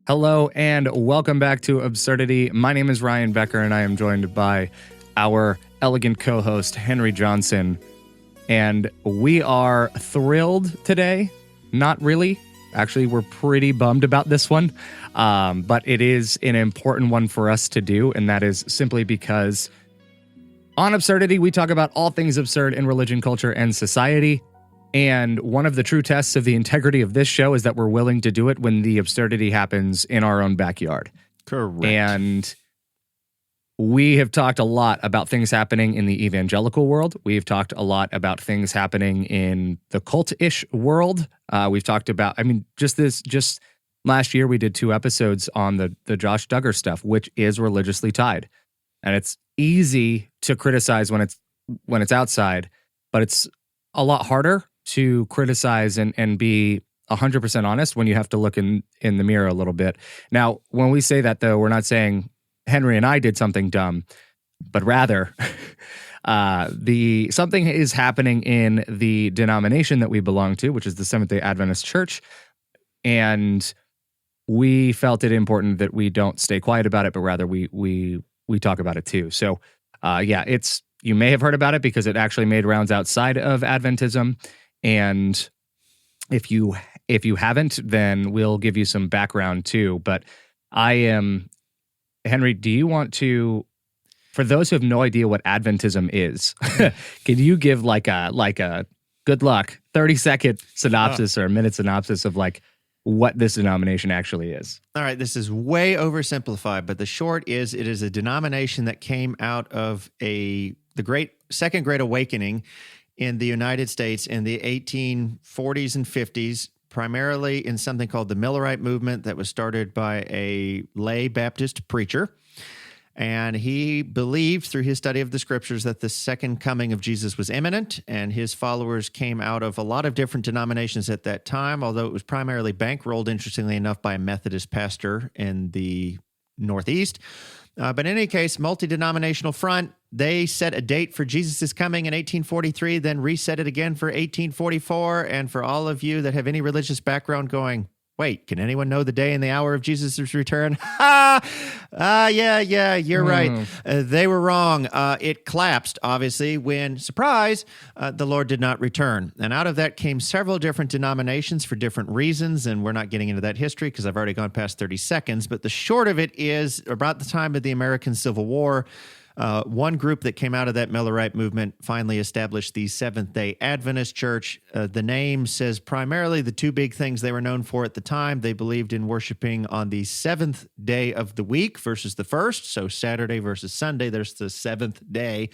Hello and welcome back to Absurdity. My name is Ryan Becker and I am joined by our elegant co-host, Henry Johnson. And we are thrilled today. Not really. Actually, we're pretty bummed about this one. But it is an important one for us to do. And that is simply because on Absurdity, we talk about all things absurd in religion, culture, and society. And one of the true tests of the integrity of this show is that we're willing to do it when the absurdity happens in our own backyard. Correct. And we have talked a lot about things happening in the evangelical world. We've talked a lot about things happening in the cult-ish world. We've talked about, just last year we did 2 episodes on the Josh Duggar stuff, which is religiously tied. And it's easy to criticize when it's outside, but it's a lot harder to criticize and be 100% honest when you have to look in the mirror a little bit. Now, when we say that, though, we're not saying Henry and I did something dumb, but rather something is happening in the denomination that we belong to, which is the Seventh-day Adventist Church, and we felt it important that we don't stay quiet about it, but rather we talk about it too. So, you may have heard about it because it actually made rounds outside of Adventism. And if you haven't, then we'll give you some background too. But Henry, do you want to, for those who have no idea what Adventism is, can you give like a good luck 30-second synopsis or a minute synopsis of like what this denomination actually is? All right, this is way oversimplified, but the short is it is a denomination that came out of the Second Great Awakening in the United States in the 1840s and 50s, primarily in something called the Millerite movement that was started by a lay Baptist preacher. And he believed through his study of the scriptures that the second coming of Jesus was imminent, and his followers came out of a lot of different denominations at that time, although it was primarily bankrolled, interestingly enough, by a Methodist pastor in the Northeast. But in any case, multi-denominational front, they set a date for Jesus' coming in 1843, then reset it again for 1844. And for all of you that have any religious background going, wait, can anyone know the day and the hour of Jesus' return? Yeah, you're right. They were wrong. It collapsed, obviously, when, surprise, the Lord did not return. And out of that came several different denominations for different reasons, and we're not getting into that history because I've already gone past 30 seconds. But the short of it is, about the time of the American Civil War, one group that came out of that Millerite movement finally established the Seventh-day Adventist Church. The name says primarily the 2 big things they were known for at the time. They believed in worshiping on the 7th day of the week versus the 1st. So Saturday versus Sunday, there's the 7th day.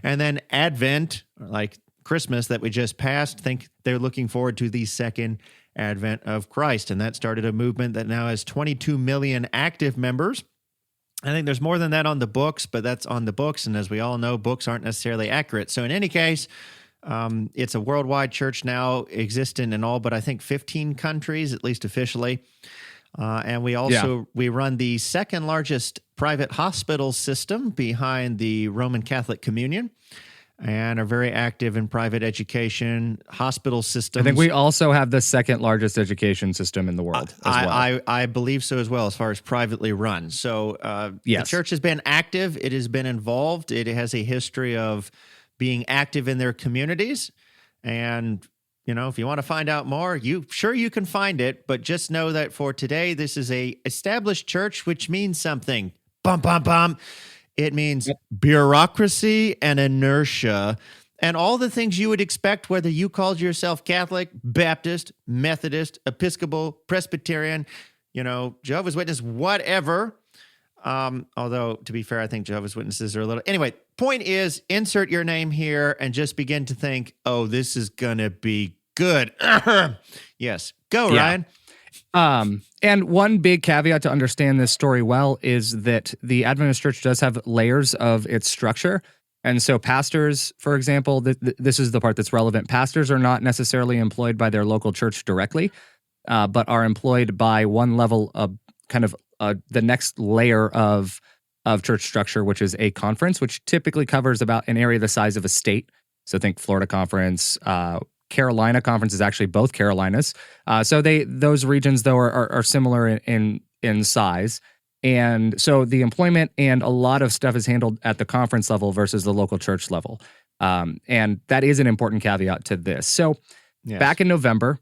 And then Advent, like Christmas that we just passed, think they're looking forward to the second advent of Christ. And that started a movement that now has 22 million active members. I think there's more than that on the books, but that's on the books. And as we all know, books aren't necessarily accurate. So in any case, it's a worldwide church now, existent in all but I think 15 countries, at least officially. And we run the second largest private hospital system behind the Roman Catholic Communion, and are very active in private education, hospital systems. I think we also have the second largest education system in the world as well. I believe so as well, as far as privately run. So The church has been active. It has been involved. It has a history of being active in their communities. And, if you want to find out more, you can find it. But just know that for today, this is a established church, which means something. Bum, bum, bum. It means bureaucracy and inertia and all the things you would expect, whether you called yourself Catholic, Baptist, Methodist, Episcopal, Presbyterian, Jehovah's Witness, whatever. Although, to be fair, I think Jehovah's Witnesses are a little... Anyway, point is, insert your name here and just begin to think, oh, this is going to be good. Yes. Go, Ryan. And one big caveat to understand this story well is that the Adventist Church does have layers of its structure. And so pastors, for example, this is the part that's relevant. Pastors are not necessarily employed by their local church directly, but are employed by one level of the next layer of church structure, which is a conference, which typically covers about an area the size of a state. So think Florida Conference, Carolina Conference is actually both Carolinas. So those regions, though, are similar in in size. And so the employment and a lot of stuff is handled at the conference level versus the local church level. And that is an important caveat to this. So back in November,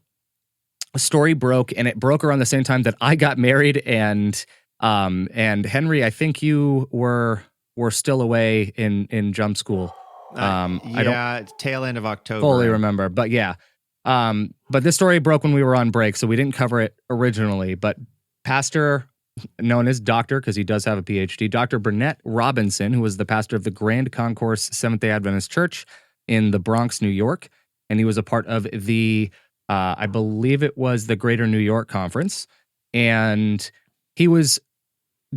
a story broke, and it broke around the same time that I got married. And Henry, I think you were still away in jump school. I don't tail end of October. Fully remember, but yeah. But this story broke when we were on break, so we didn't cover it originally. But pastor, known as Doctor, because he does have a PhD, Dr. Burnett Robinson, who was the pastor of the Grand Concourse Seventh-day Adventist Church in the Bronx, New York, and he was a part of the, I believe it was the Greater New York Conference, and he was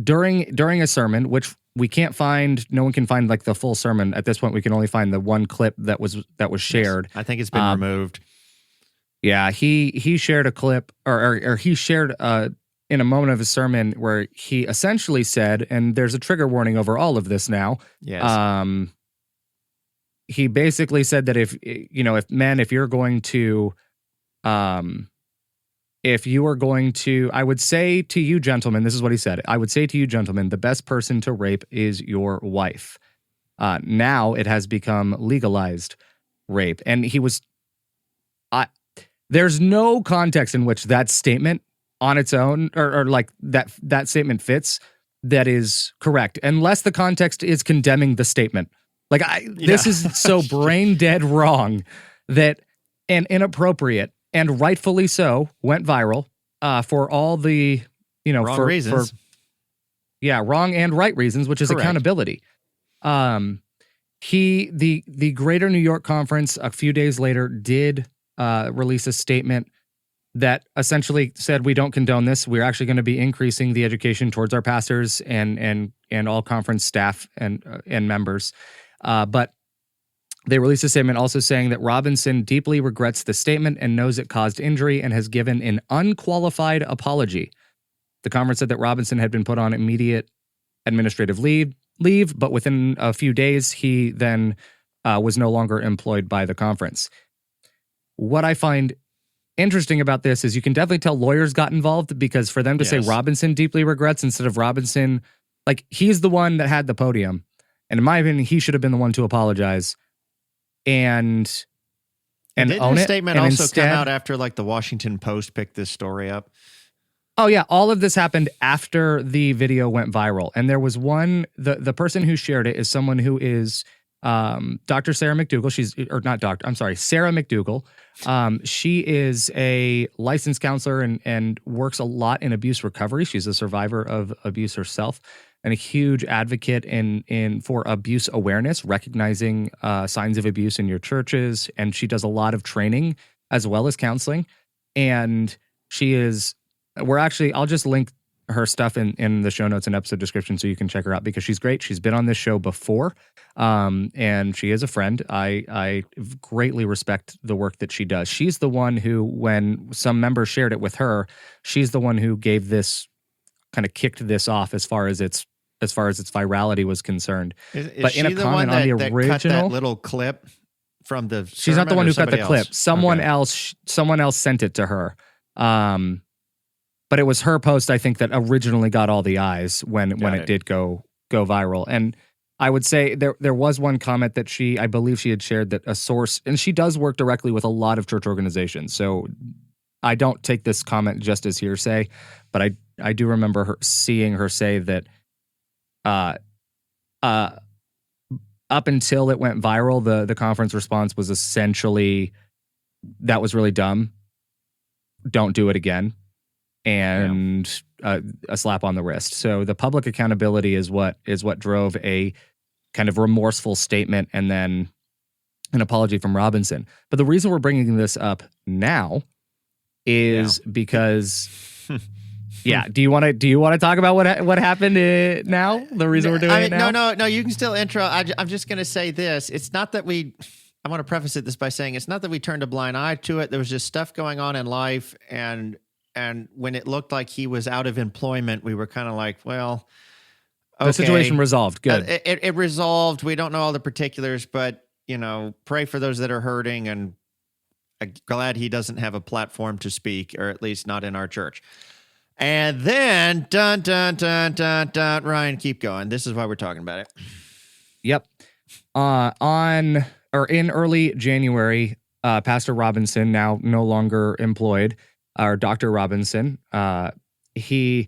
during a sermon, which we can't find. No one can find like the full sermon at this point. We can only find the one clip that was shared. Yes, I think it's been removed. Yeah, he shared a clip, or he shared in a moment of his sermon where he essentially said, and there's a trigger warning over all of this now. Yes. He basically said that if you're going to, I would say to you gentlemen, this is what he said. I would say to you gentlemen, the best person to rape is your wife. Now it has become legalized rape. And he was, there's no context in which that statement on its own, or like that statement fits, that is correct, unless the context is condemning the statement. Like this is so brain dead wrong that, and inappropriate, and rightfully so, went viral for all the wrong reasons. Wrong and right reasons, which is correct. Accountability. The Greater New York Conference a few days later did release a statement that essentially said, we don't condone this. We're actually going to be increasing the education towards our pastors and all conference staff and members. But they released a statement also saying that Robinson deeply regrets the statement and knows it caused injury and has given an unqualified apology. The conference said that Robinson had been put on immediate administrative leave, but within a few days, he then was no longer employed by the conference. What I find interesting about this is you can definitely tell lawyers got involved, because for them to say Robinson deeply regrets instead of Robinson, like he's the one that had the podium. And in my opinion, he should have been the one to apologize and own it. The statement and also instead, come out after like the Washington Post picked this story up. Oh yeah, all of this happened after the video went viral. And there was one, the person who shared it is someone who is Dr. Sarah McDowell. Sarah McDowell. She is a licensed counselor and works a lot in abuse recovery. She's a survivor of abuse herself, and a huge advocate for abuse awareness, recognizing signs of abuse in your churches. And she does a lot of training as well as counseling. And I'll just link her stuff in the show notes and episode description so you can check her out, because she's great. She's been on this show before, and she is a friend. I greatly respect the work that she does. She's the one who, when some members shared it with her, she's the one who gave this, kind of kicked this off as far as its virality was concerned. But in a comment on the original, cut that little clip from the sermon, she's not the one who cut the clip. Else? Someone else sent it to her. But it was her post, I think, that originally got all the eyes when it did go viral. And I would say there was one comment that I believe she had shared that a source, and she does work directly with a lot of church organizations. So I don't take this comment just as hearsay, but I do remember seeing her say that up until it went viral, the conference response was essentially, that was really dumb. Don't do it again. And a slap on the wrist. So the public accountability is what drove a kind of remorseful statement and then an apology from Robinson. But the reason we're bringing this up now is because, do you want to talk about what happened now? The reason we're doing it now? No. You can still intro. I'm just going to say this. It's not that I want to preface this by saying it's not that we turned a blind eye to it. There was just stuff going on in life, and when it looked like he was out of employment, we were kind of like, well, okay. The situation resolved. Good. It resolved. We don't know all the particulars, but, pray for those that are hurting, and I'm glad he doesn't have a platform to speak, or at least not in our church. And then, dun, dun, dun, dun, dun, Ryan, keep going. This is why we're talking about it. Yep. In early January, Pastor Robinson, now no longer employed, or Dr. Robinson, he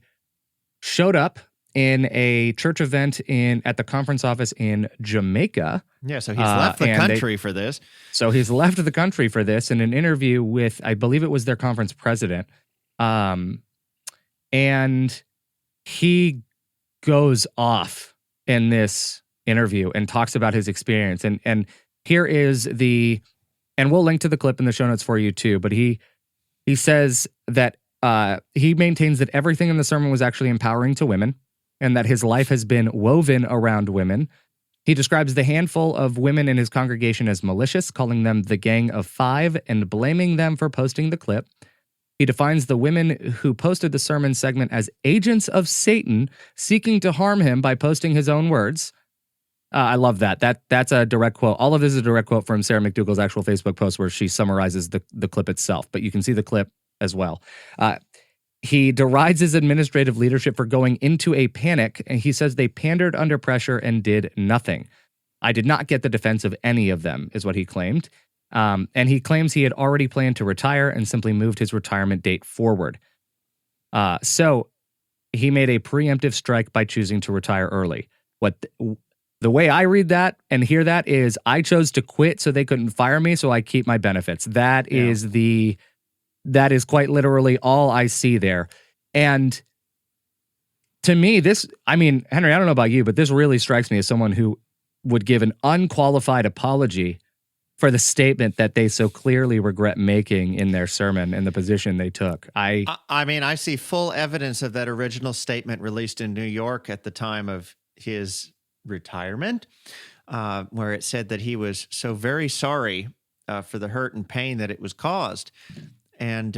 showed up in a church event at the conference office in Jamaica. Yeah, so he's left the country for this. So he's left the country for this in an interview with, I believe it was their conference president. And he goes off in this interview and talks about his experience. And here is and we'll link to the clip in the show notes for you too, but he says that he maintains that everything in the sermon was actually empowering to women and that his life has been woven around women. He describes the handful of women in his congregation as malicious, calling them the Gang of Five and blaming them for posting the clip. He defines the women who posted the sermon segment as agents of Satan seeking to harm him by posting his own words. I love that. That's a direct quote. All of this is a direct quote from Sarah McDowell's actual Facebook post where she summarizes the clip itself, but you can see the clip as well. He derides his administrative leadership for going into a panic, and he says they pandered under pressure and did nothing. I did not get the defense of any of them, is what he claimed. And he claims he had already planned to retire and simply moved his retirement date forward. So he made a preemptive strike by choosing to retire early. The way I read that and hear that is I chose to quit so they couldn't fire me, so I keep my benefits. That is quite literally all I see there. And to me, Henry, I don't know about you, but this really strikes me as someone who would give an unqualified apology for the statement that they so clearly regret making in their sermon and the position they took. I see full evidence of that original statement released in New York at the time of his retirement, where it said that he was so very sorry for the hurt and pain that it was caused. And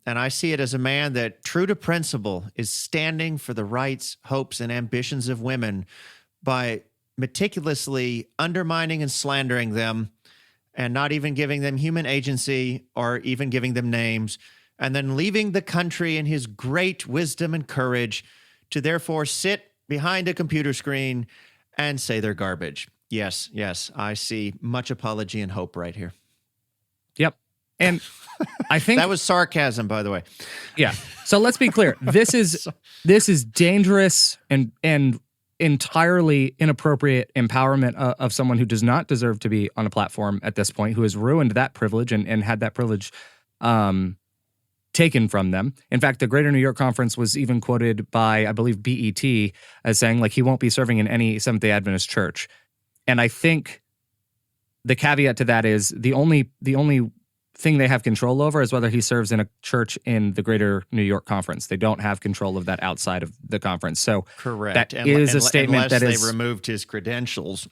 I see it as a man that, true to principle, is standing for the rights, hopes, and ambitions of women by meticulously undermining and slandering them and not even giving them human agency or even giving them names, and then leaving the country in his great wisdom and courage to therefore sit behind a computer screen and say they're garbage. Yes, I see much apology and hope right here. Yep. And I think that was sarcasm, by the way. Yeah. So let's be clear. This is dangerous and entirely inappropriate empowerment of someone who does not deserve to be on a platform at this point, who has ruined that privilege and had that privilege taken from them. In fact, the Greater New York Conference was even quoted by, I believe, BET as saying, like, he won't be serving in any Seventh-day Adventist church. And I think the caveat to that is the only thing they have control over is whether he serves in a church in the Greater New York Conference. They don't have control of that outside of the conference. So correct. That is a statement that is... they removed his credentials,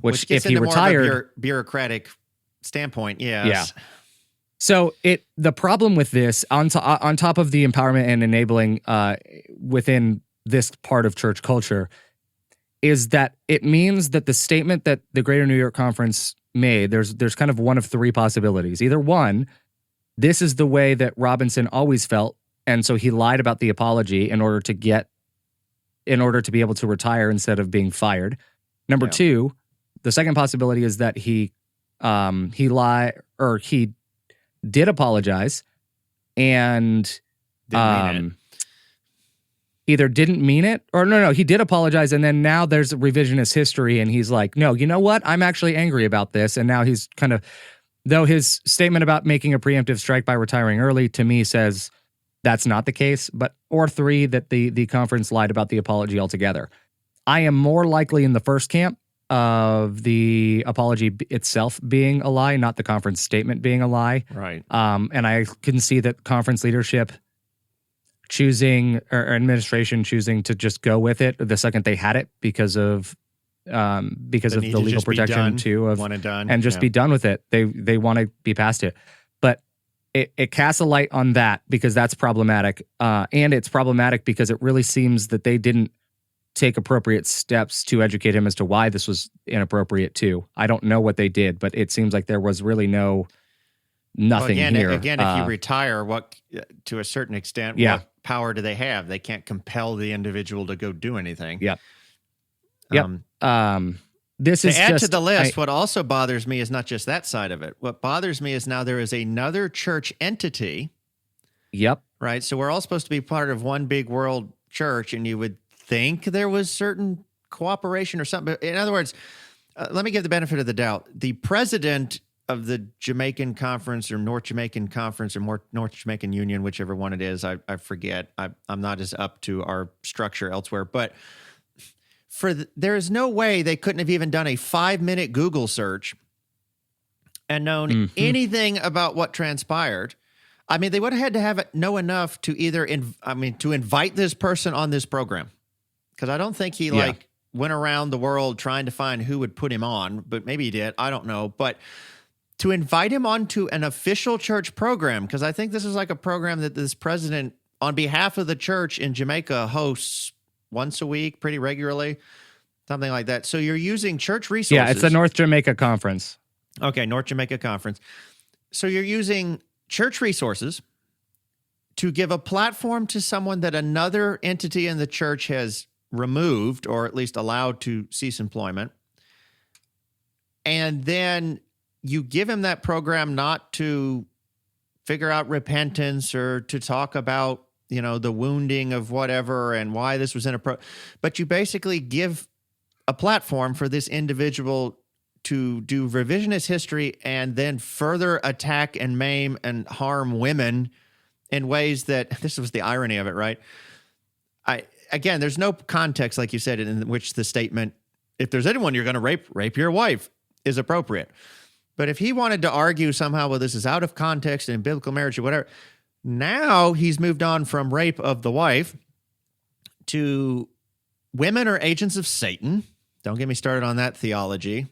which if he retired... more of a bureaucratic standpoint, yes. Yeah. So the problem with this, on top of the empowerment and enabling within this part of church culture, is that it means that the statement that the Greater New York Conference made, there's kind of one of three possibilities. Either one, this is the way that Robinson always felt, and so he lied about the apology in order to be able to retire instead of being fired. Number two, the second possibility is that he lied, or he did apologize and either didn't mean it, or no, he did apologize, and then now there's a revisionist history, and he's like, no, you know what? I'm actually angry about this, and now he's kind of, though his statement about making a preemptive strike by retiring early, to me, says that's not the case, or three, that the conference lied about the apology altogether. I am more likely in the first camp of the apology itself being a lie, not the conference statement being a lie. Right. And I can see that conference leadership choosing, or administration choosing to just go with it the second they had it because of the legal protection too of one and done, and just be done with it. They want to be past it, but it casts a light on that because that's problematic, and it's problematic because it really seems that they didn't take appropriate steps to educate him as to why this was inappropriate too. I don't know what they did, but it seems like there was really nothing here. Again, if you retire, to a certain extent, power do they have? They can't compel the individual to go do anything. Yep. This to is add just, to the list, what also bothers me is not just that side of it. What bothers me is now there is another church entity. Yep. Right. So we're all supposed to be part of one big world church, and you would think there was certain cooperation or something. In other words, let me give the benefit of the doubt. The president of the Jamaican Conference or North Jamaican Conference or North Jamaican Union, whichever one it is, I forget. I'm not as up to our structure elsewhere, but there is no way they couldn't have even done a 5-minute Google search and known anything about what transpired. I mean, they would have had to know enough to either, to invite this person on this program. Because I don't think he went around the world trying to find who would put him on, but maybe he did. I don't know. But to invite him onto an official church program, because I think this is like a program that this president, on behalf of the church in Jamaica, hosts once a week, pretty regularly, something like that. So you're using church resources. Yeah, it's the North Jamaica Conference. Okay, North Jamaica Conference. So you're using church resources to give a platform to someone that another entity in the church has removed or at least allowed to cease employment. And then you give him that program not to figure out repentance or to talk about, the wounding of whatever and why this was inappropriate. But you basically give a platform for this individual to do revisionist history and then further attack and maim and harm women in ways that, this was the irony of it, right? Again, there's no context, like you said, in which the statement, if there's anyone you're going to rape your wife, is appropriate. But if he wanted to argue somehow, well, this is out of context in biblical marriage or whatever, now he's moved on from rape of the wife to women are agents of Satan. Don't get me started on that theology,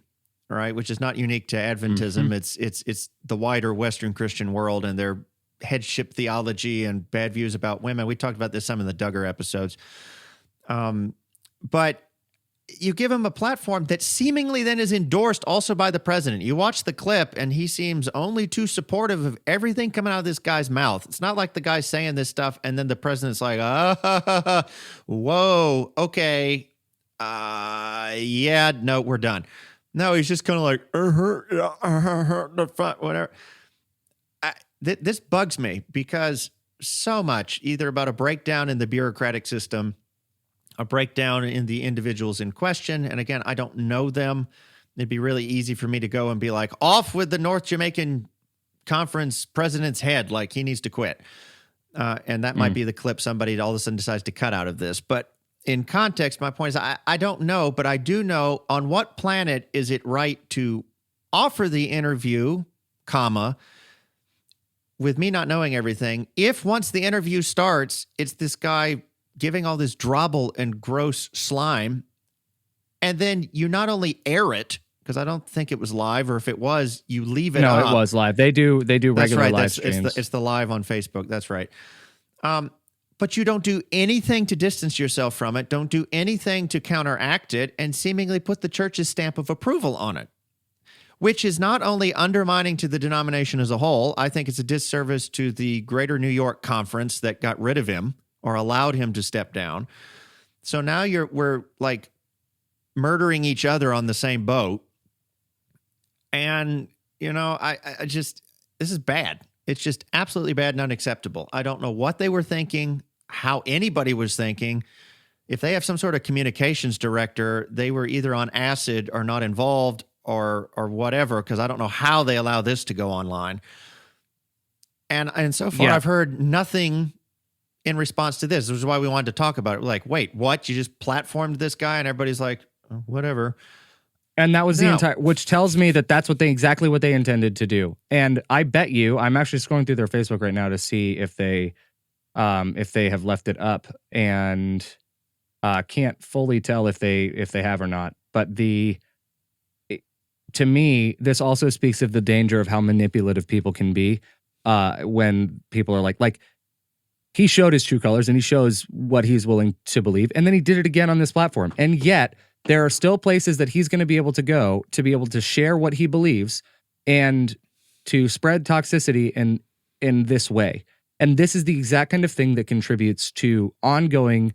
right? Which is not unique to Adventism. It's the wider Western Christian world and their headship theology and bad views about women. We talked about this some in the Duggar episodes. But you give him a platform that seemingly then is endorsed also by the president. You watch the clip and he seems only too supportive of everything coming out of this guy's mouth. It's not like the guy's saying this stuff and then the president's like, whoa, okay. No, we're done. No, he's just kind of like, whatever. This bugs me because so much, either about a breakdown in the bureaucratic system, a breakdown in the individuals in question. And again, I don't know them. It'd be really easy for me to go and be like, off with the North Jamaican Conference president's head, like he needs to quit. And that might be the clip somebody all of a sudden decides to cut out of this. But in context, my point is I don't know, but I do know on what planet is it right to offer the interview, with me not knowing everything, if once the interview starts, it's this guy giving all this drabble and gross slime, and then you not only air it, because I don't think it was live, or if it was, you leave it up. No, it was live. They do regular live streams. It's the live on Facebook. That's right. But you don't do anything to distance yourself from it. Don't do anything to counteract it and seemingly put the church's stamp of approval on it, which is not only undermining to the denomination as a whole. I think it's a disservice to the Greater New York Conference that got rid of him or allowed him to step down. So now we're like murdering each other on the same boat. And, I just, this is bad. It's just absolutely bad and unacceptable. I don't know what they were thinking, how anybody was thinking. If they have some sort of communications director, they were either on acid or not involved or whatever, because I don't know how they allow this to go online. And so far, I've heard nothing in response to this. This is why we wanted to talk about it. We're like, wait, what? You just platformed this guy? And everybody's like, oh, whatever. And that was the entire, which tells me that that's exactly what they intended to do. And I bet you, I'm actually scrolling through their Facebook right now to see if they have left it up, and can't fully tell if they have or not. But to me, this also speaks of the danger of how manipulative people can be when people are like he showed his true colors and he shows what he's willing to believe, and then he did it again on this platform, and yet there are still places that he's going to be able to go to be able to share what he believes and to spread toxicity in this way. And this is the exact kind of thing that contributes to ongoing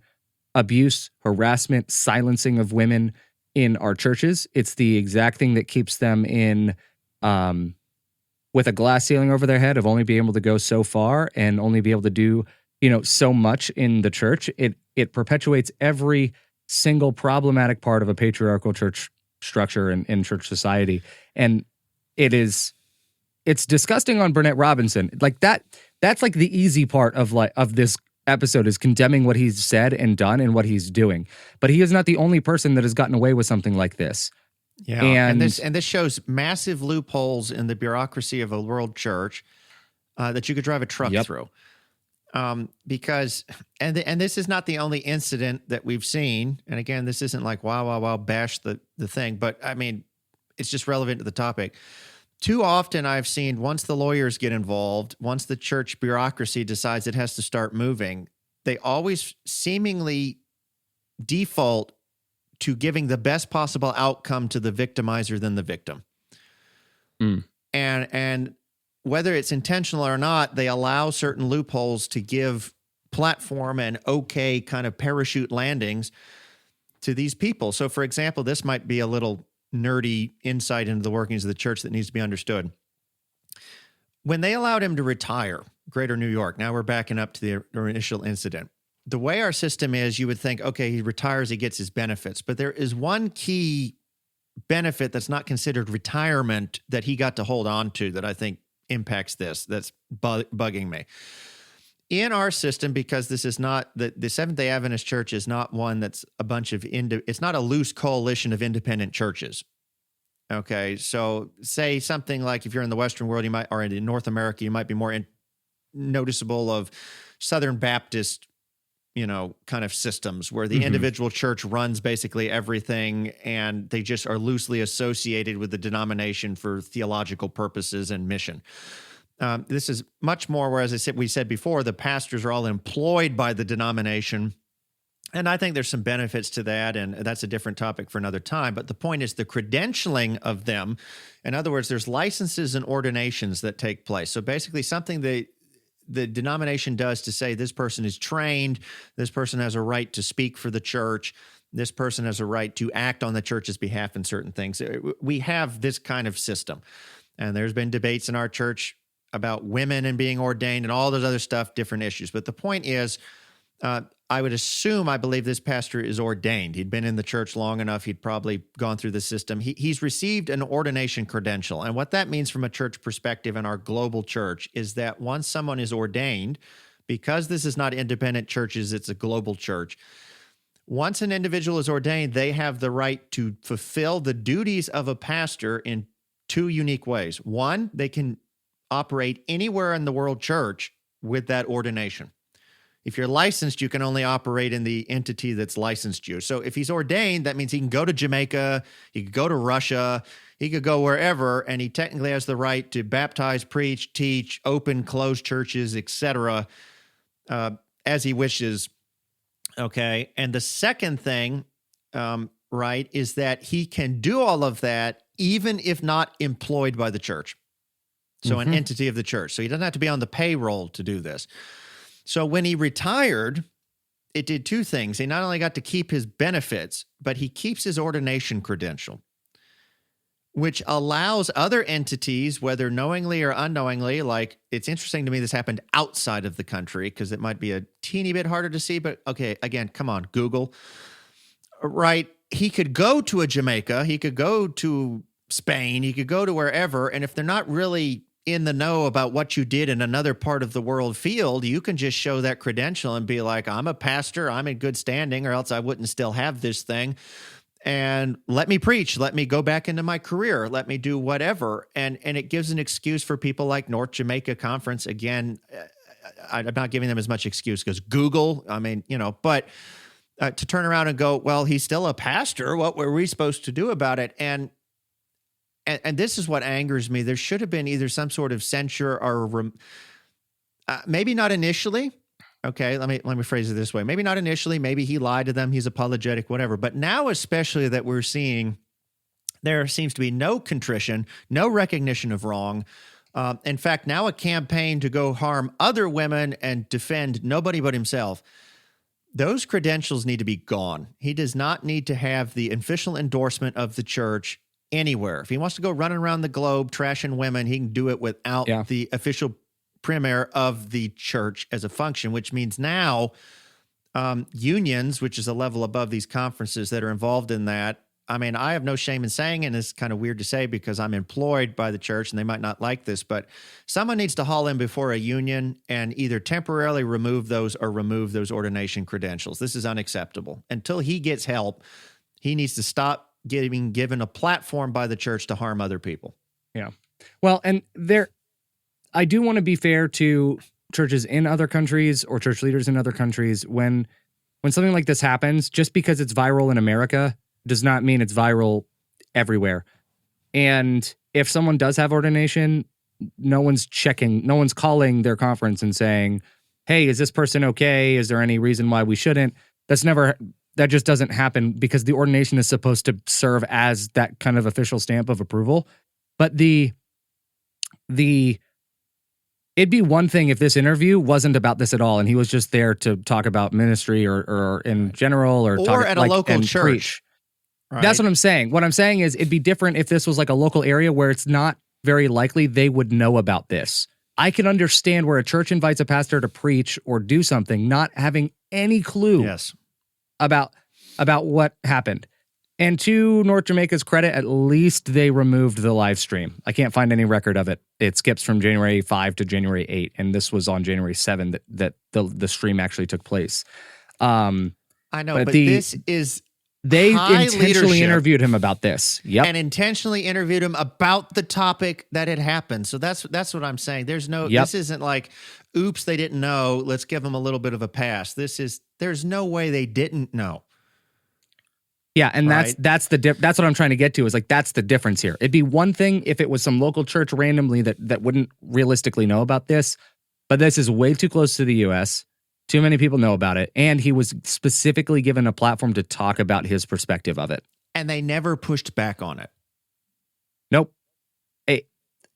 abuse, harassment, silencing of women in our churches. It's the exact thing that keeps them in with a glass ceiling over their head of only being able to go so far and only be able to do, so much in the church. It perpetuates every single problematic part of a patriarchal church structure and church society. And it's disgusting on Burnett Robinson. Like that's like the easy part of this episode is condemning what he's said and done and what he's doing. But he is not the only person that has gotten away with something like this. Yeah, and this shows massive loopholes in the bureaucracy of a world church that you could drive a truck through. Because this is not the only incident that we've seen. And again, this isn't like wow, bash the thing, but I mean, it's just relevant to the topic. Too often I've seen once the lawyers get involved, once the church bureaucracy decides it has to start moving, they always seemingly default to giving the best possible outcome to the victimizer than the victim. And whether it's intentional or not, they allow certain loopholes to give platform and okay kind of parachute landings to these people. So for example, this might be a little nerdy insight into the workings of the church that needs to be understood. When they allowed him to retire, Greater New York, now we're backing up to the initial incident. The way our system is, you would think, okay, he retires, he gets his benefits. But there is one key benefit that's not considered retirement that he got to hold on to that I think impacts this, that's bugging me. In our system, because this is not, the Seventh-day Adventist Church is not one that's a bunch of, it's not a loose coalition of independent churches. Okay, so say something like if you're in the Western world, you might, or in North America, you might be more noticeable of Southern Baptist kind of systems where the individual church runs basically everything and they just are loosely associated with the denomination for theological purposes and mission. This is much more where, as we said before, the pastors are all employed by the denomination. And I think there's some benefits to that, and that's a different topic for another time. But the point is the credentialing of them. In other words, there's licenses and ordinations that take place. So basically something the denomination does to say this person is trained, this person has a right to speak for the church, this person has a right to act on the church's behalf in certain things. We have this kind of system. And there's been debates in our church about women and being ordained and all those other stuff, different issues. But the point is, I believe this pastor is ordained. He'd been in the church long enough. He'd probably gone through the system. He's received an ordination credential. And what that means from a church perspective in our global church is that once someone is ordained, because this is not independent churches, it's a global church. Once an individual is ordained, they have the right to fulfill the duties of a pastor in two unique ways. One, they can operate anywhere in the world church with that ordination. If you're licensed, you can only operate in the entity that's licensed you. So if he's ordained, that means he can go to Jamaica, he could go to Russia, he could go wherever, and he technically has the right to baptize, preach, teach, open, close churches, etc., as he wishes. Okay. And the second thing, right, is that he can do all of that even if not employed by the church. So an entity of the church. So he doesn't have to be on the payroll to do this. So when he retired, it did two things. He not only got to keep his benefits, but he keeps his ordination credential, which allows other entities, whether knowingly or unknowingly, like it's interesting to me this happened outside of the country because it might be a teeny bit harder to see, but okay, again, come on, Google, right? He could go to a Jamaica, he could go to Spain, he could go to wherever, and if they're not really in the know about what you did in another part of the world field, you can just show that credential and be like, I'm a pastor, I'm in good standing, or else I wouldn't still have this thing. And let me preach, let me go back into my career, let me do whatever. And it gives an excuse for people like North Jamaica Conference. Again, I'm not giving them as much excuse because Google, but to turn around and go, well, he's still a pastor. What were we supposed to do about it? And this is what angers me. There should have been either some sort of censure or maybe not initially. Okay, let me phrase it this way. Maybe not initially. Maybe he lied to them. He's apologetic, whatever. But now especially that we're seeing there seems to be no contrition, no recognition of wrong. In fact, now a campaign to go harm other women and defend nobody but himself. Those credentials need to be gone. He does not need to have the official endorsement of the church anywhere. If he wants to go running around the globe trashing women, he can do it without the official premier of the church as a function, which means now unions, which is a level above these conferences that are involved in that. I mean, I have no shame in saying, and it's kind of weird to say because I'm employed by the church and they might not like this, but someone needs to haul in before a union and either temporarily remove those or remove those ordination credentials. This is unacceptable. Until he gets help, he needs to stop getting given a platform by the church to harm other people. Yeah. Well, and I do want to be fair to churches in other countries or church leaders in other countries. When something like this happens, just because it's viral in America does not mean it's viral everywhere. And if someone does have ordination, no one's calling their conference and saying, hey, is this person okay? Is there any reason why we shouldn't? That just doesn't happen because the ordination is supposed to serve as that kind of official stamp of approval. But it'd be one thing if this interview wasn't about this at all and he was just there to talk about ministry or in general or talk at a local church. Preach. Right. That's what I'm saying. What I'm saying is it'd be different if this was like a local area where it's not very likely they would know about this. I can understand where a church invites a pastor to preach or do something, not having any clue about what happened. And to North Jamaica's credit, at least they removed the live stream. I can't find any record of it. It skips from January 5 to January 8, and this was on January 7 that the stream actually took place. I know, but this is... They intentionally interviewed him about this. Yep. And intentionally interviewed him about the topic that had happened. So that's what I'm saying. This isn't like, oops, they didn't know. Let's give them a little bit of a pass. There's no way they didn't know. Yeah, and that's what I'm trying to get to is like that's the difference here. It'd be one thing if it was some local church randomly that wouldn't realistically know about this, but this is way too close to the US. Too many people know about it, and he was specifically given a platform to talk about his perspective of it. And they never pushed back on it. Nope. It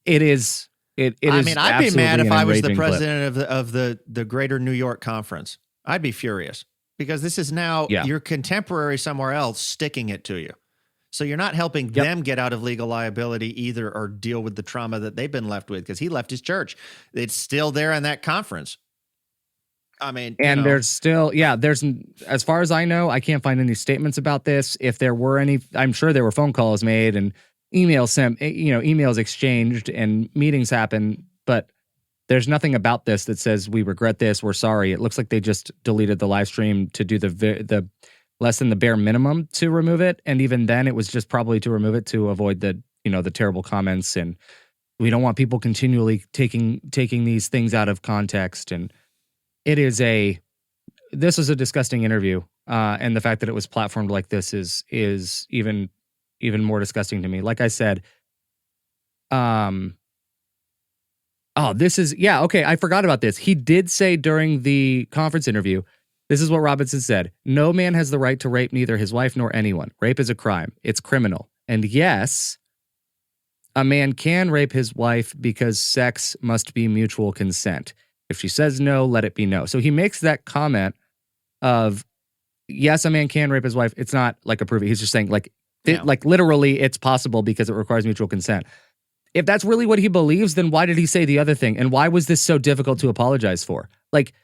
is. I mean, I'd be mad if I was the president of the Greater New York Conference. I'd be furious because this is now your contemporary somewhere else sticking it to you. So you're not helping them get out of legal liability either or deal with the trauma that they've been left with because he left his church. It's still there in that conference. I mean, and there's still, there's, as far as I know, I can't find any statements about this. If there were any, I'm sure there were phone calls made and emails sent, emails exchanged and meetings happen, but there's nothing about this that says we regret this, we're sorry. It looks like they just deleted the live stream to do the less than the bare minimum to remove it. And even then it was just probably to remove it to avoid the terrible comments. And we don't want people continually taking these things out of context. And this was a disgusting interview, and the fact that it was platformed like this is even more disgusting to me. Like I said, I forgot about this. He did say during the conference interview, this is what Robinson said: "No man has the right to rape neither his wife nor anyone. Rape is a crime. It's criminal. And yes, a man can rape his wife because sex must be mutual consent. If she says no, let it be no." So he makes that comment of, yes, a man can rape his wife. It's not like approving. He's just saying like literally it's possible because it requires mutual consent. If that's really what he believes, then why did he say the other thing? And why was this so difficult to apologize for? Like,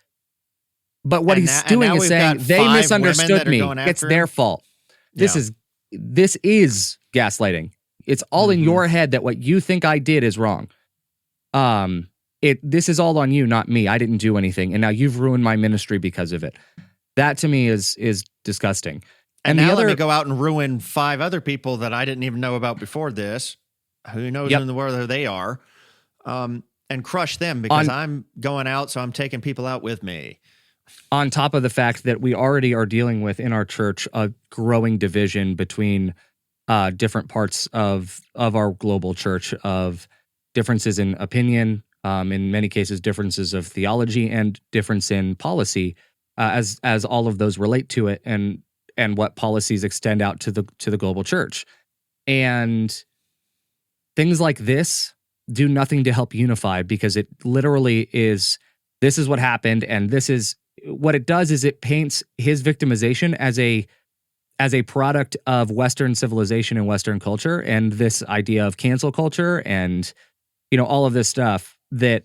but what he's doing is saying they misunderstood me. It's their fault. This is gaslighting. It's all in your head that what you think I did is wrong. This is all on you, not me. I didn't do anything, and now you've ruined my ministry because of it. That to me is disgusting. And now let me go out and ruin 5 other people that I didn't even know about before this. Who knows in the world who they are, and crush them because I'm going out, so I'm taking people out with me. On top of the fact that we already are dealing with in our church a growing division between different parts of our global church, of differences in opinion, in many cases differences of theology and difference in policy, as all of those relate to it, and what policies extend out to the global church. And things like this do nothing to help unify, because it literally is, this is what happened, and this is what it does is it paints his victimization as a product of Western civilization and Western culture, and this idea of cancel culture and, all of this stuff that,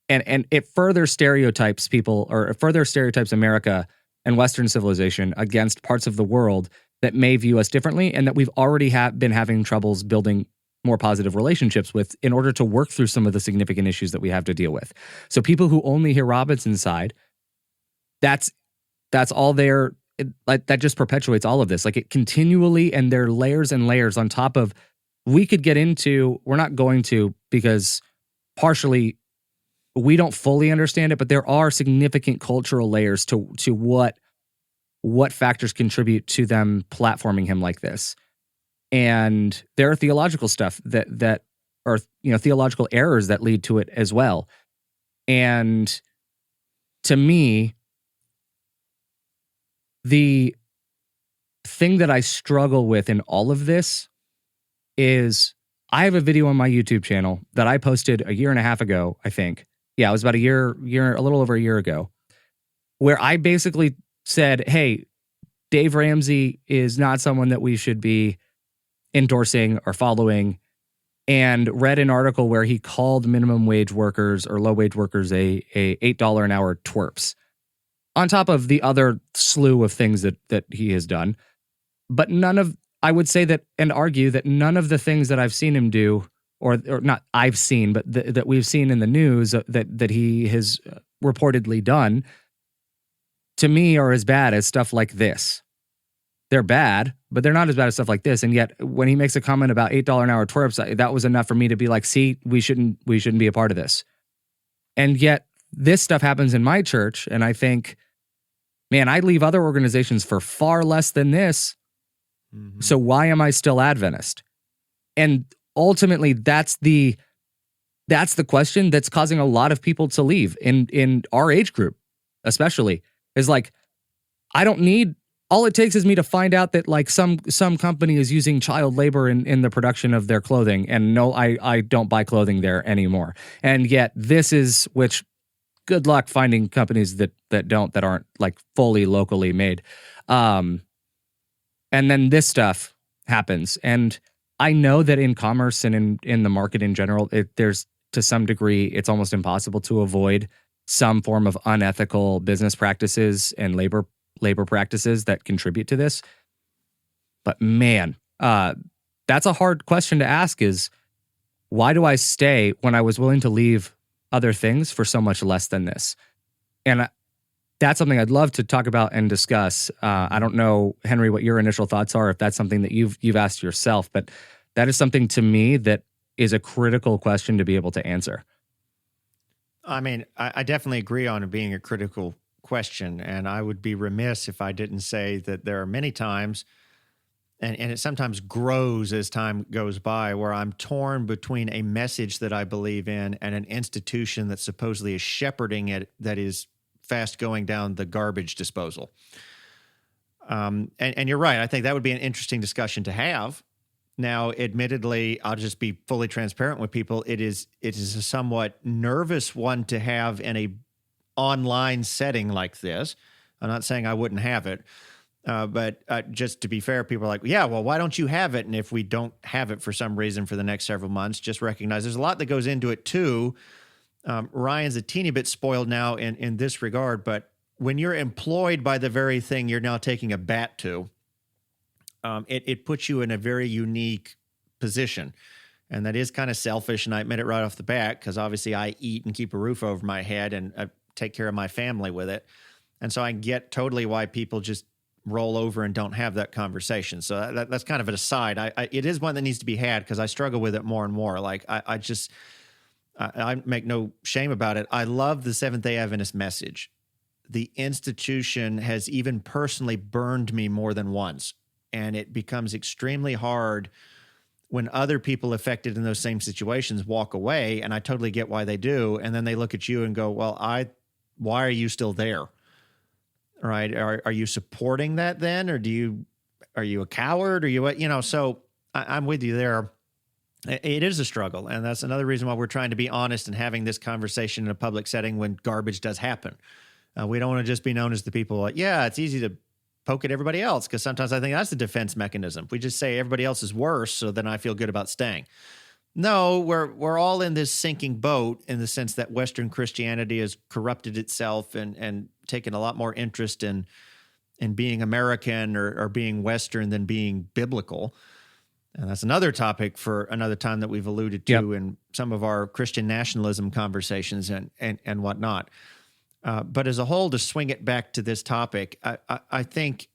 and it further stereotypes people, or it further stereotypes America and Western civilization against parts of the world that may view us differently, and that we've already been having troubles building more positive relationships with, in order to work through some of the significant issues that we have to deal with. So people who only hear Robinson's side, that's all that just perpetuates all of this. Like, it continually, and there are layers and layers on top of, we could get into, we're not going to, because partially we don't fully understand it, but there are significant cultural layers to what factors contribute to them platforming him like this. And there are theological stuff that are, theological errors that lead to it as well. And to me, the thing that I struggle with in all of this is, I have a video on my YouTube channel that I posted a year and a half ago, I think. Yeah, it was about a little over a year ago, where I basically said, hey, Dave Ramsey is not someone that we should be endorsing or following, and read an article where he called minimum wage workers or low wage workers a $8 an hour twerps, on top of the other slew of things that he has done. But I would say that, and argue that none of the things that I've seen him do, or not I've seen, but that we've seen in the news that he has reportedly done, to me, are as bad as stuff like this. They're bad, but they're not as bad as stuff like this. And yet, when he makes a comment about $8 an hour twerps, that was enough for me to be like, see, we shouldn't be a part of this. And yet, this stuff happens in my church, and I think, man, I leave other organizations for far less than this. Mm-hmm. So why am I still Adventist? And ultimately, that's the question that's causing a lot of people to leave in our age group, especially, is like, I don't need. All it takes is me to find out that, like, some company is using child labor in the production of their clothing, and no, I don't buy clothing there anymore. And yet this is, which, good luck finding companies that aren't like fully locally made. And then this stuff happens. And I know that in commerce and in the market in general, there's, to some degree, it's almost impossible to avoid some form of unethical business practices and labor practices that contribute to this. But man, that's a hard question to ask, is why do I stay when I was willing to leave other things for so much less than this? And that's something I'd love to talk about and discuss. I don't know, Henry, what your initial thoughts are, if that's something that you've asked yourself, but that is something to me that is a critical question to be able to answer. I mean, I definitely agree on it being a critical question, and I would be remiss if I didn't say that there are many times, and it sometimes grows as time goes by, where I'm torn between a message that I believe in and an institution that supposedly is shepherding it, that is fast going down the garbage disposal. And you're right. I think that would be an interesting discussion to have. Now, admittedly, I'll just be fully transparent with people. It is a somewhat nervous one to have in a online setting like this. I'm not saying I wouldn't have it, but just to be fair, people are like, yeah, well, why don't you have it? And if we don't have it for some reason for the next several months, just recognize there's a lot that goes into it too. Ryan's a teeny bit spoiled now in this regard, but when you're employed by the very thing you're now taking a bat to, it puts you in a very unique position. And that is kind of selfish, and I admit it right off the bat, because obviously I eat and keep a roof over my head and take care of my family with it. And so I get totally why people just roll over and don't have that conversation. So that's kind of an aside. It is one that needs to be had, because I struggle with it more and more. Like I make no shame about it. I love the Seventh-day Adventist message. The institution has even personally burned me more than once. And it becomes extremely hard when other people affected in those same situations walk away, and I totally get why they do. And then they look at you and go, well, why are you still there? Right? Are you supporting that then? Or are you a coward? Or so I'm with you there. It is a struggle, and that's another reason why we're trying to be honest and having this conversation in a public setting when garbage does happen. We don't want to just be known as the people like, yeah, it's easy to poke at everybody else, because sometimes I think that's the defense mechanism. If we just say everybody else is worse, so then I feel good about staying. No, we're all in this sinking boat in the sense that Western Christianity has corrupted itself and taken a lot more interest in being American or being Western than being biblical. And that's another topic for another time that we've alluded to in some of our Christian nationalism conversations and whatnot. But as a whole, to swing it back to this topic, I think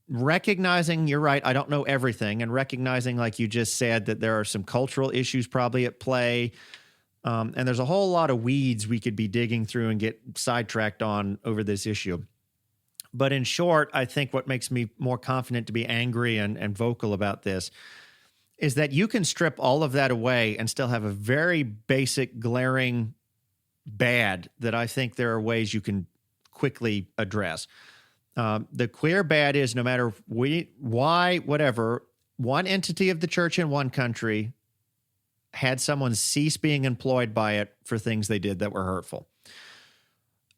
recognizing, you're right, I don't know everything, and recognizing, like you just said, that there are some cultural issues probably at play, and there's a whole lot of weeds we could be digging through and get sidetracked on over this issue. But in short, I think what makes me more confident to be angry and vocal about this is that you can strip all of that away and still have a very basic, glaring bad that I think there are ways you can quickly address. The clear bad is, no matter why, whatever, one entity of the church in one country had someone cease being employed by it for things they did that were hurtful.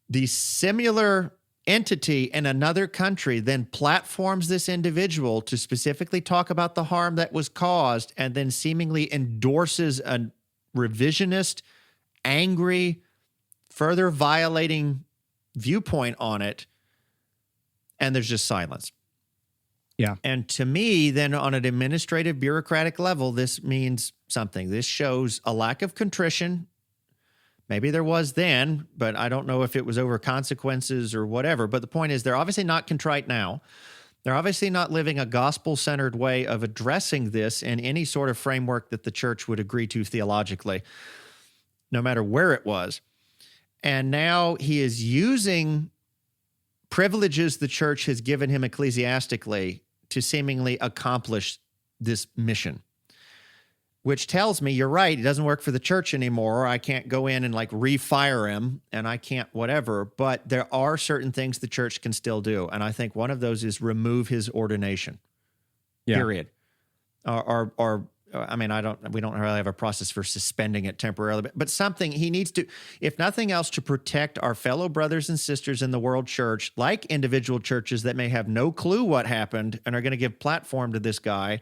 The similar entity in another country then platforms this individual to specifically talk about the harm that was caused, and then seemingly endorses a revisionist, angry, further violating viewpoint on it, and there's just silence. Yeah. And to me, then on an administrative, bureaucratic level, this means something. This shows a lack of contrition. Maybe there was then, but I don't know if it was over consequences or whatever. But the point is, they're obviously not contrite now. They're obviously not living a gospel-centered way of addressing this in any sort of framework that the church would agree to theologically, no matter where it was. And now he is using privileges the church has given him ecclesiastically to seemingly accomplish this mission, which tells me, you're right, he doesn't work for the church anymore. I can't go in and like refire him, and I can't whatever, but there are certain things the church can still do. And I think one of those is remove his ordination, period. Or I mean, we don't really have a process for suspending it temporarily, but something he needs to, if nothing else, to protect our fellow brothers and sisters in the world church, like individual churches that may have no clue what happened and are going to give platform to this guy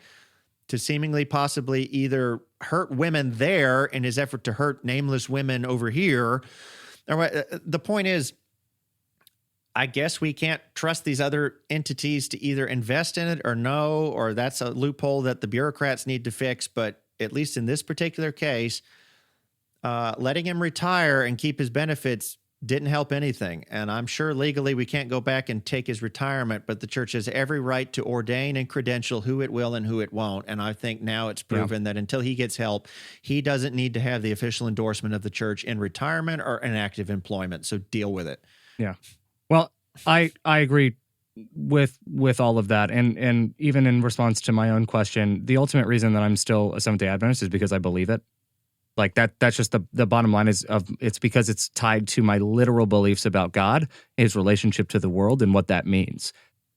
to seemingly possibly either hurt women there in his effort to hurt nameless women over here. The point is, I guess we can't trust these other entities to either invest in it or no, or that's a loophole that the bureaucrats need to fix. But at least in this particular case, letting him retire and keep his benefits didn't help anything. And I'm sure legally we can't go back and take his retirement, but the church has every right to ordain and credential who it will and who it won't. And I think now it's proven that until he gets help, he doesn't need to have the official endorsement of the church in retirement or in active employment. So deal with it. Yeah. Well, I agree with all of that. And even in response to my own question, the ultimate reason that I'm still a Seventh-day Adventist is because I believe it. Like that's just the bottom line it's because it's tied to my literal beliefs about God, his relationship to the world, and what that means.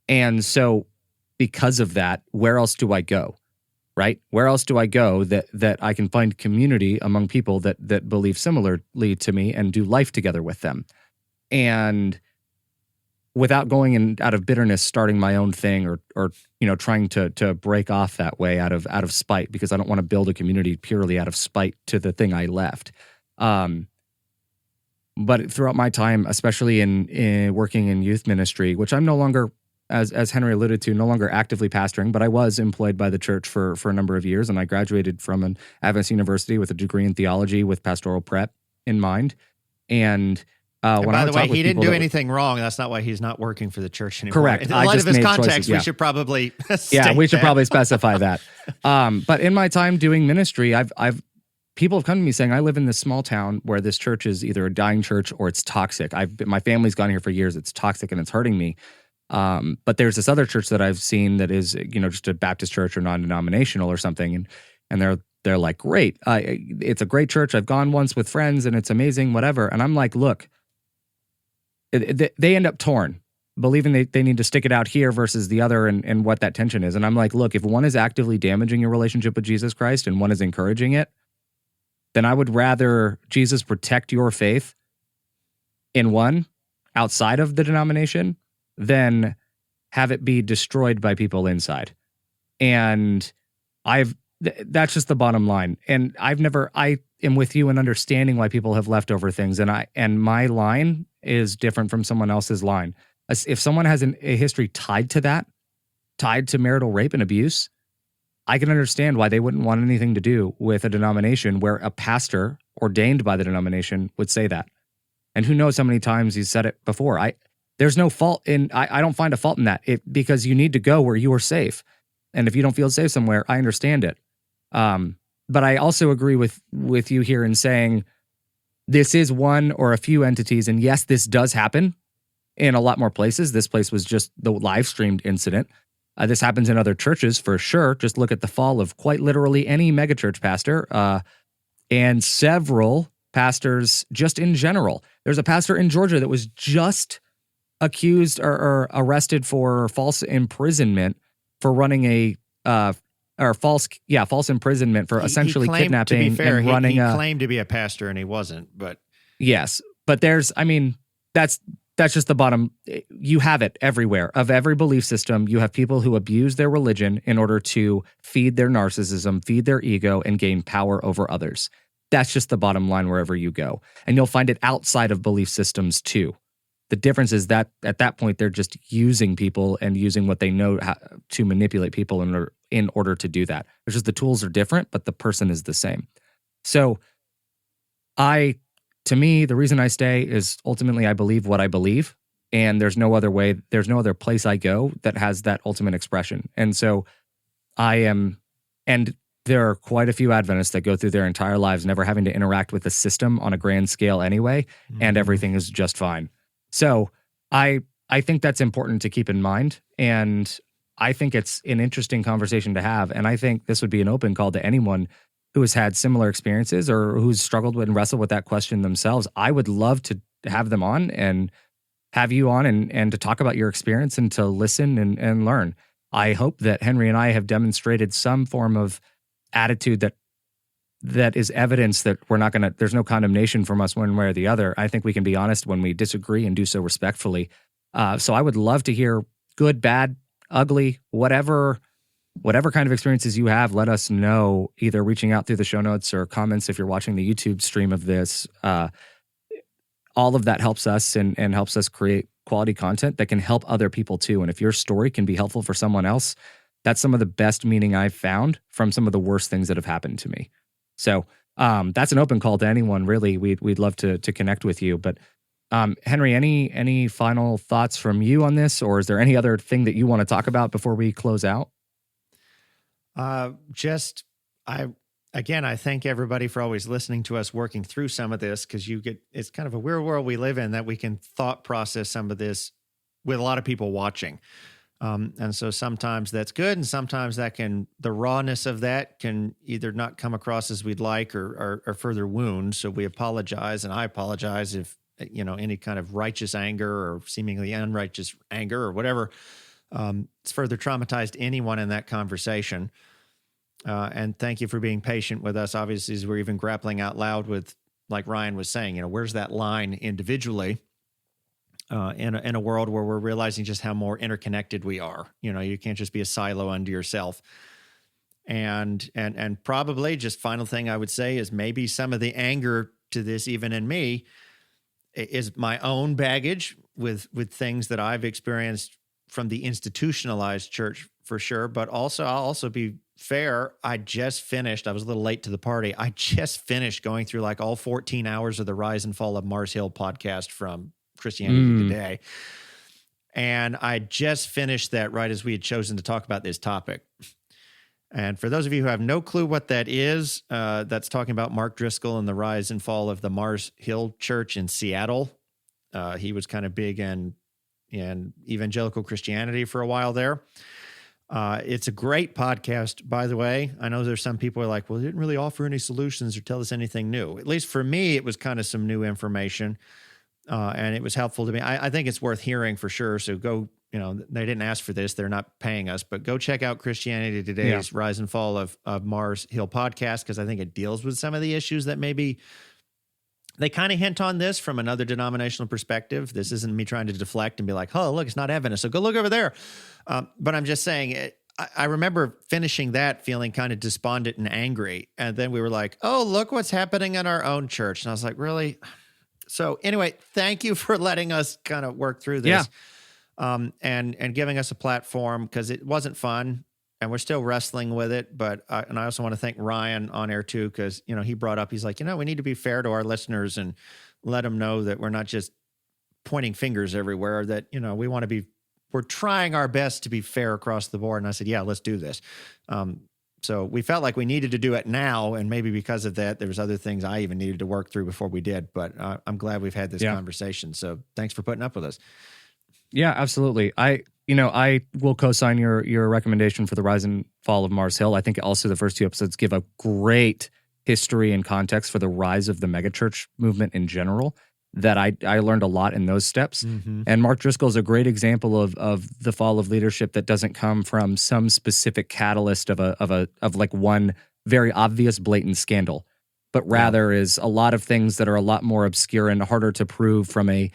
And so because of that, where else do I go? Right? Where else do I go that I can find community among people that believe similarly to me and do life together with them? And without going in out of bitterness, starting my own thing or trying to break off that way out of spite, because I don't want to build a community purely out of spite to the thing I left. But throughout my time, especially in working in youth ministry, which I'm no longer, as Henry alluded to, no longer actively pastoring, but I was employed by the church for a number of years, and I graduated from an Adventist university with a degree in theology with pastoral prep in mind. And when by the way, he didn't do anything wrong. That's not why he's not working for the church anymore. Correct. In light of his context, we should probably we should probably specify that. But in my time doing ministry, people have come to me saying, I live in this small town where this church is either a dying church or it's toxic. My family's gone here for years. It's toxic and it's hurting me. But there's this other church that I've seen that is, just a Baptist church or non-denominational or something, and they're like, great. It's a great church. I've gone once with friends and it's amazing, whatever. And I'm like, look. They end up torn. believing they need to stick it out here versus the other and what that tension is. And I'm like, look, if one is actively damaging your relationship with Jesus Christ and one is encouraging it, then I would rather Jesus protect your faith in one outside of the denomination than have it be destroyed by people inside. And that's just the bottom line. And I am with you in understanding why people have leftover things. And my line is different from someone else's line. If someone has a history tied to marital rape and abuse, I can understand why they wouldn't want anything to do with a denomination where a pastor ordained by the denomination would say that. And who knows how many times he's said it before. There's no fault in, I don't find a fault in that because you need to go where you are safe. And if you don't feel safe somewhere, I understand it. But I also agree with you here in saying this is one or a few entities. And yes, this does happen in a lot more places. This place was just the live streamed incident. This happens in other churches for sure. Just look at the fall of quite literally any megachurch pastor and several pastors just in general. There's a pastor in Georgia that was just accused or arrested for false imprisonment for running false imprisonment for essentially kidnapping to be fair, and running he claimed to be a pastor and he wasn't, but yes. But that's just the bottom. You have it everywhere. Of every belief system, you have people who abuse their religion in order to feed their narcissism, feed their ego, and gain power over others. That's just the bottom line wherever you go. And you'll find it outside of belief systems too. The difference is that at that point, they're just using people and using what they know to manipulate people in order to do that. It's just the tools are different, but the person is the same. So to me, the reason I stay is ultimately I believe what I believe, and there's no other way, there's no other place I go that has that ultimate expression. And so and there are quite a few Adventists that go through their entire lives never having to interact with the system on a grand scale anyway, and everything is just fine. So I think that's important to keep in mind, and I think it's an interesting conversation to have, and I think this would be an open call to anyone who has had similar experiences or who's struggled with and wrestled with that question themselves. I would love to have them on and have you on and to talk about your experience and to listen and learn. I hope that Henry and I have demonstrated some form of attitude that is evidence that there's no condemnation from us one way or the other. I think we can be honest when we disagree and do so respectfully. So I would love to hear good, bad, ugly, whatever kind of experiences you have, let us know, either reaching out through the show notes or comments if you're watching the YouTube stream of this. All of that helps us and helps us create quality content that can help other people too. And if your story can be helpful for someone else, that's some of the best meaning I've found from some of the worst things that have happened to me. So that's an open call to anyone, really. We'd love to connect with you. But Henry, any final thoughts from you on this, or is there any other thing that you want to talk about before we close out? I thank everybody for always listening to us working through some of this, because it's kind of a weird world we live in that we can thought process some of this with a lot of people watching. And so sometimes that's good, and sometimes the rawness of that can either not come across as we'd like or further wound. So we apologize, and I apologize if any kind of righteous anger or seemingly unrighteous anger or whatever it's further traumatized anyone in that conversation. And thank you for being patient with us. Obviously, as we're even grappling out loud with, like Ryan was saying, where's that line individually in a world where we're realizing just how more interconnected we are. You can't just be a silo unto yourself. And probably just final thing I would say is maybe some of the anger to this, even in me, is my own baggage with things that I've experienced from the institutionalized church for sure. But also, I'll also be fair. I was a little late to the party. I just finished going through like all 14 hours of the Rise and Fall of Mars Hill podcast from Christianity Today. And I just finished that right as we had chosen to talk about this topic. And for those of you who have no clue what that is, that's talking about Mark Driscoll and the rise and fall of the Mars Hill Church in Seattle. He was kind of big in evangelical Christianity for a while there. It's a great podcast, by the way. I know there's some people who are like, well, it didn't really offer any solutions or tell us anything new. At least for me, it was kind of some new information. and it was helpful to me. I think it's worth hearing for sure. So go, they didn't ask for this. They're not paying us, but go check out Christianity Today's Rise and Fall of Mars Hill podcast, because I think it deals with some of the issues that maybe they kind of hint on this from another denominational perspective. This isn't me trying to deflect and be like, oh, look, it's not Adventist, so go look over there. But I'm just saying, I remember finishing that feeling kind of despondent and angry. And then we were like, oh, look what's happening in our own church. And I was like, really? So anyway, thank you for letting us kind of work through this and giving us a platform, because it wasn't fun. And we're still wrestling with it, but and I also want to thank Ryan on air too, because he brought up, he's like, we need to be fair to our listeners and let them know that we're not just pointing fingers everywhere. That we're trying our best to be fair across the board. And I said, yeah, let's do this. So we felt like we needed to do it now, and maybe because of that, there was other things I even needed to work through before we did. But I'm glad we've had this conversation. So thanks for putting up with us. Yeah, absolutely. I will co-sign your recommendation for the Rise and Fall of Mars Hill. I think also the first 2 episodes give a great history and context for the rise of the megachurch movement in general, that I learned a lot in those steps. Mm-hmm. And Mark Driscoll is a great example of the fall of leadership that doesn't come from some specific catalyst of like one very obvious, blatant scandal, but rather is a lot of things that are a lot more obscure and harder to prove from a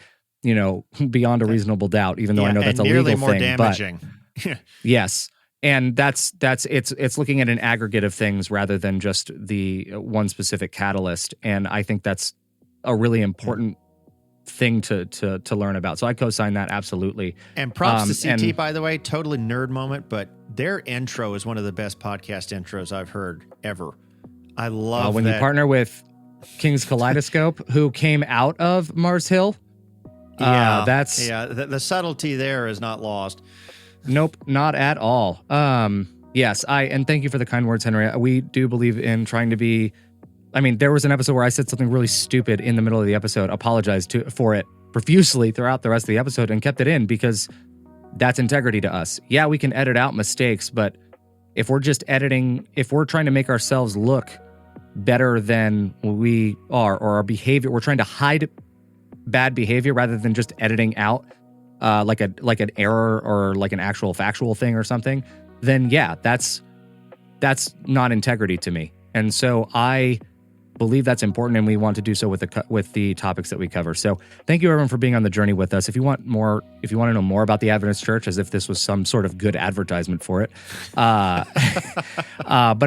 beyond a reasonable doubt, even though I know that's a legal thing. More damaging. But yes. And it's looking at an aggregate of things rather than just the one specific catalyst. And I think that's a really important thing to learn about. So I co-sign that absolutely. And props to CT, by the way, totally nerd moment, but their intro is one of the best podcast intros I've heard ever. I love when that. You partner with King's Kaleidoscope, who came out of Mars Hill. The subtlety there is not lost. Nope, not at all. Yes, and thank you for the kind words, Henry. We do believe in trying to be. I mean, there was an episode where I said something really stupid in the middle of the episode, apologized for it profusely throughout the rest of the episode, and kept it in because that's integrity to us. Yeah, we can edit out mistakes, but if we're just editing, if we're trying to make ourselves look better than we are, or our behavior, we're trying to hide bad behavior rather than just editing out like an error or like an actual factual thing or something, then yeah, that's not integrity to me. And so I believe that's important, and we want to do so with the topics that we cover. So thank you everyone for being on the journey with us. If you want to know more about the Adventist Church, as if this was some sort of good advertisement for it, but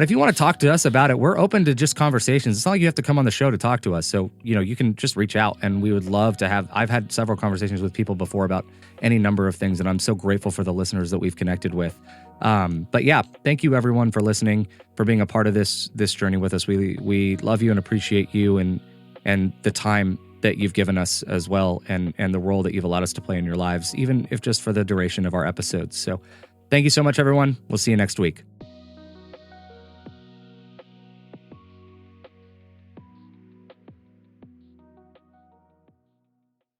if you want to talk to us about it, we're open to just conversations. It's not like you have to come on the show to talk to us. So you can just reach out, and we would love to have. I've had several conversations with people before about any number of things, and I'm so grateful for the listeners that we've connected with. But yeah, thank you everyone for listening, for being a part of this journey with us. We love you and appreciate you and the time that you've given us as well, and the role that you've allowed us to play in your lives, even if just for the duration of our episodes. So thank you so much, everyone. We'll see you next week.